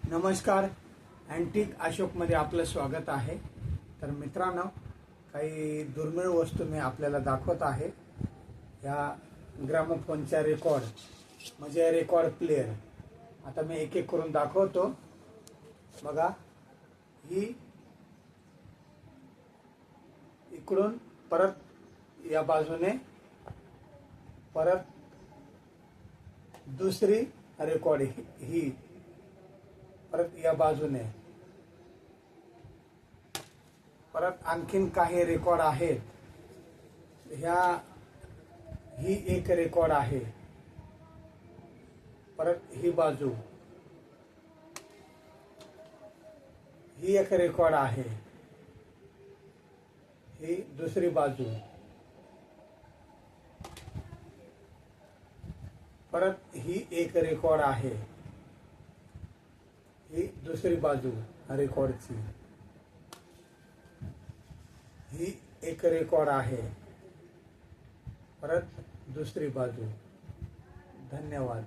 नमस्कार. अँटिक अशोकमध्ये आपलं स्वागत आहे. तर मित्रांनो, काही दुर्मिळ वस्तू मी आपल्याला दाखवत आहे. या ग्रामोफोनच्या रेकॉर्ड म्हणजे रेकॉर्ड प्लेअर. आता मी एक एक करून दाखवतो. बघा, ही इकडून परत या बाजूने परत दुसरी रेकॉर्ड ही परत या बाजूने परत आणखीन काही रेकॉर्ड आहेत. ही एक रेकॉर्ड आहे. परत ही बाजू ही एक रेकॉर्ड आहे. ही दुसरी बाजू परत ही एक रेकॉर्ड आहे. ही दुसरी बाजू रेकॉर्डची. ही एक रेकॉर्ड आहे. परत दुसरी बाजू. धन्यवाद.